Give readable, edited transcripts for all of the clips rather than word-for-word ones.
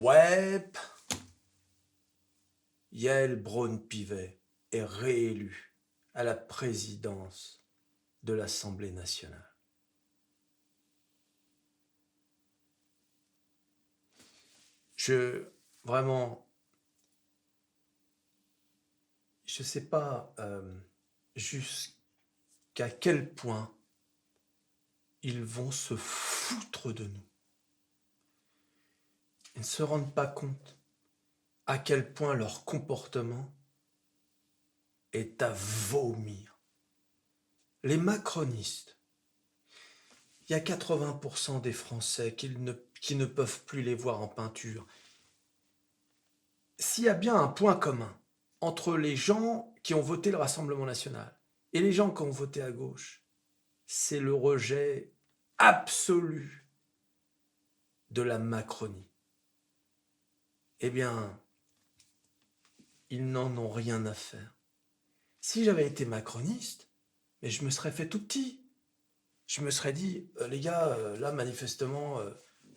Ouais, Yael Braun-Pivet est réélue à la présidence de l'Assemblée nationale. Vraiment, je ne sais pas jusqu'à quel point ils vont se foutre de nous. Ils ne se rendent pas compte à quel point leur comportement est à vomir. Les macronistes, il y a 80% des Français qui ne peuvent plus les voir en peinture. S'il y a bien un point commun entre les gens qui ont voté le Rassemblement national et les gens qui ont voté à gauche, c'est le rejet absolu de la Macronie. Eh bien, ils n'en ont rien à faire. Si j'avais été macroniste, mais je me serais fait tout petit. Je me serais dit, les gars, là, manifestement,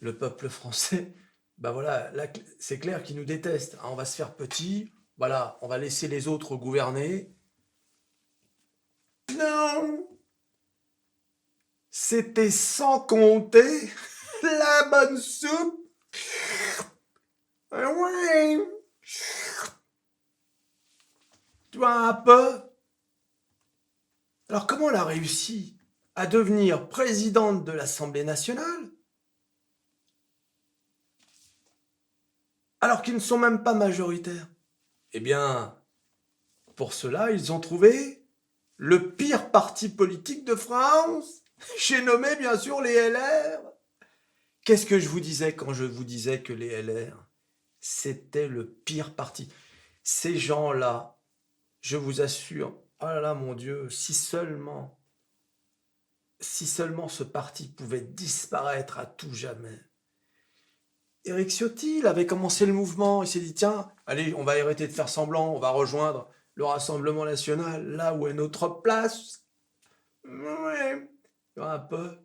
le peuple français, bah voilà, là, c'est clair qu'il nous déteste. Hein, on va se faire petit, voilà, on va laisser les autres gouverner. Non, c'était sans compter la bonne soupe. Ouais. Tu vois un peu. Alors comment elle a réussi à devenir présidente de l'Assemblée nationale alors qu'ils ne sont même pas majoritaires? Eh bien, pour cela, ils ont trouvé le pire parti politique de France. J'ai nommé bien sûr les LR. Qu'est-ce que je vous disais quand je vous disais que les LR, c'était le pire parti? Ces gens-là, je vous assure, oh là là mon Dieu, si seulement ce parti pouvait disparaître à tout jamais. Éric Ciotti, il avait commencé le mouvement, il s'est dit tiens, allez, on va arrêter de faire semblant, on va rejoindre le Rassemblement national, là où est notre place. Ouais, un peu.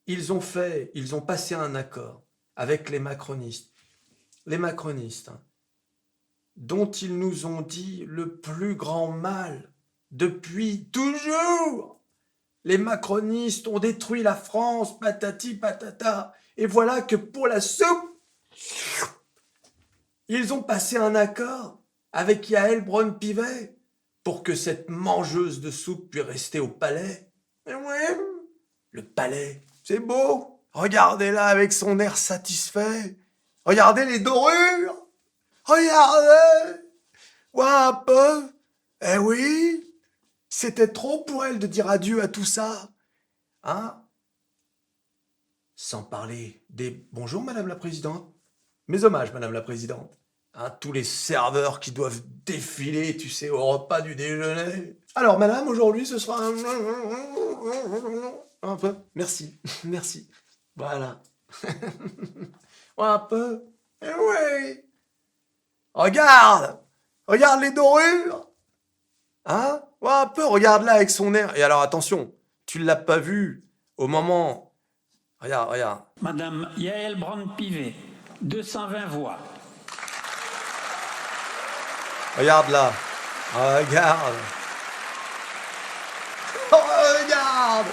Ils ont passé un accord avec les macronistes. Les macronistes, hein, dont ils nous ont dit le plus grand mal depuis toujours. Les macronistes ont détruit la France, patati patata. Et voilà que pour la soupe, ils ont passé un accord avec Yael Braun-Pivet pour que cette mangeuse de soupe puisse rester au palais. Et ouais, le palais, c'est beau. Regardez-la avec son air satisfait. Regardez les dorures. Regardez. Ouais, un peu. Eh oui, c'était trop pour elle de dire adieu à tout ça. Hein? Sans parler des bonjour Madame la Présidente, mes hommages Madame la Présidente, hein, tous les serveurs qui doivent défiler, tu sais, au repas du déjeuner. Alors Madame, aujourd'hui ce sera un peu, merci, merci, voilà, un peu, eh oui, regarde, regarde les dorures, hein, ouais, un peu, regarde là avec son air, et alors attention, tu l'as pas vu au moment. Regarde, regarde. Madame Yael Braun-Pivet, 220 voix. Regarde là. Regarde. Oh, regarde.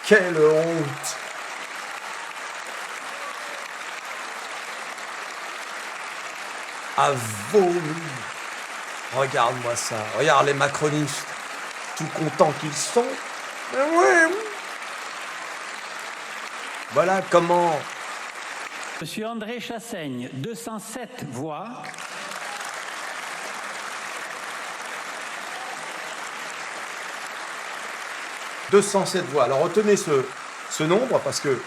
Quelle honte. À vomir. Regarde-moi ça. Regarde les macronistes. Tout contents qu'ils sont. Mais oui. Voilà comment. Monsieur André Chassaigne, 207 voix. « 207 voix. Alors retenez ce nombre parce que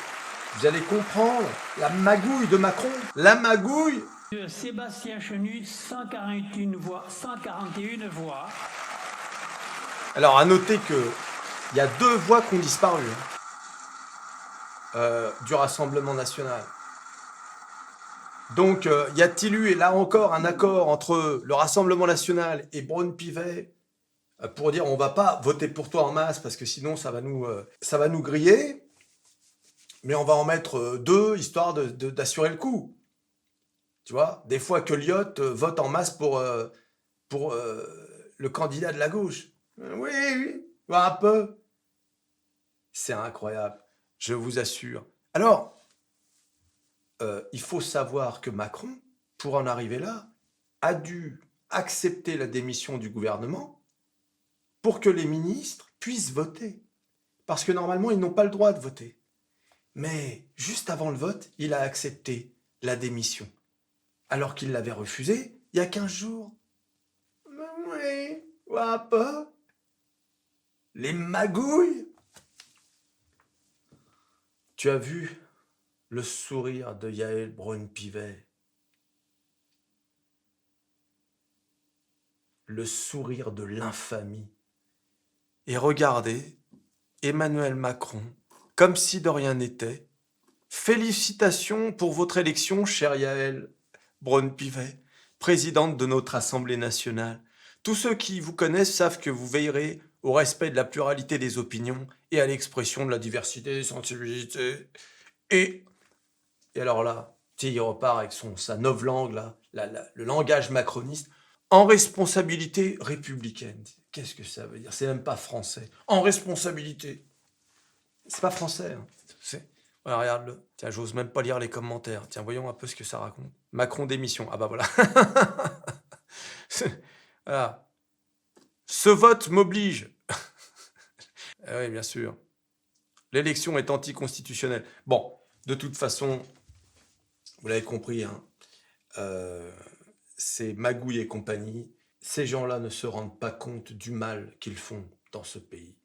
vous allez comprendre la magouille de Macron. La magouille. Monsieur Sébastien Chenu, 141 voix. 141 voix. Alors à noter que il y a 2 voix qui ont disparu du Rassemblement national. Donc, y a-t-il eu, et là encore, un accord entre le Rassemblement national et Braun-Pivet pour dire on va pas voter pour toi en masse parce que sinon ça va nous griller, mais on va en mettre 2 histoire d'assurer le coup. Tu vois, des fois que Lyot vote en masse pour le candidat de la gauche. Oui, oui, un peu. C'est incroyable, je vous assure. Alors, il faut savoir que Macron, pour en arriver là, a dû accepter la démission du gouvernement pour que les ministres puissent voter. Parce que normalement, ils n'ont pas le droit de voter. Mais juste avant le vote, il a accepté la démission. Alors qu'il l'avait refusé il y a 15 jours. Oui, un peu. Les magouilles. Tu as vu le sourire de Yael Braun-Pivet? Le sourire de l'infamie. Et regardez, Emmanuel Macron, comme si de rien n'était. Félicitations pour votre élection, chère Yael Braun-Pivet, présidente de notre Assemblée nationale. Tous ceux qui vous connaissent savent que vous veillerez au respect de la pluralité des opinions et à l'expression de la diversité des sensibilités. Et alors là, tu sais, il repart avec sa novlangue, là, le langage macroniste, en responsabilité républicaine. Qu'est-ce que ça veut dire? C'est même pas français. En responsabilité. C'est pas français. Hein. Voilà, regarde-le. Tiens, j'ose même pas lire les commentaires. Tiens, voyons un peu ce que ça raconte. Macron démission. Ah bah voilà. Voilà. Ce vote m'oblige. Ah oui, bien sûr. L'élection est anticonstitutionnelle. Bon, de toute façon, vous l'avez compris, hein, c'est Magouille et compagnie. Ces gens-là ne se rendent pas compte du mal qu'ils font dans ce pays.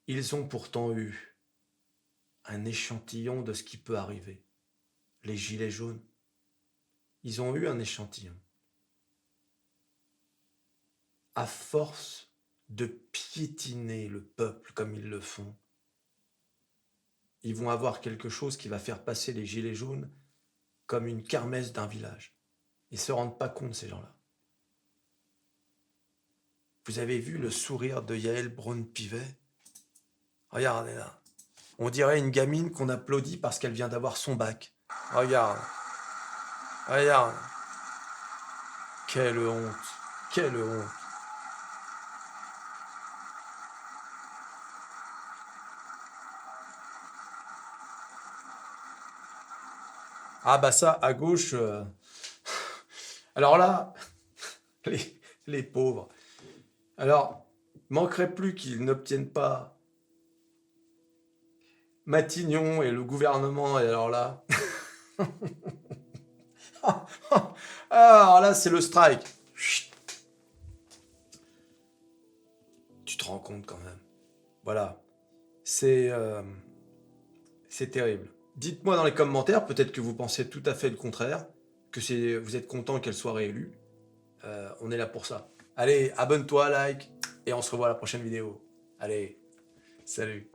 Ils ont pourtant eu un échantillon de ce qui peut arriver. Les gilets jaunes, ils ont eu un échantillon. À force de piétiner le peuple comme ils le font, ils vont avoir quelque chose qui va faire passer les gilets jaunes comme une kermesse d'un village. Ils ne se rendent pas compte, ces gens-là. Vous avez vu le sourire de Yael Braun-Pivet? Regardez là. On dirait une gamine qu'on applaudit parce qu'elle vient d'avoir son bac. Regarde. Regarde. Quelle honte. Quelle honte. Ah bah ça, à gauche... Alors là, les pauvres. Alors, manquerait plus qu'ils n'obtiennent pas Matignon et le gouvernement, et alors là... Alors là, c'est le strike. Chut. Tu te rends compte quand même. Voilà. C'est terrible. Dites-moi dans les commentaires, peut-être que vous pensez tout à fait le contraire, que vous êtes content qu'elle soit réélue. On est là pour ça. Allez, abonne-toi, like, et on se revoit à la prochaine vidéo. Allez, salut.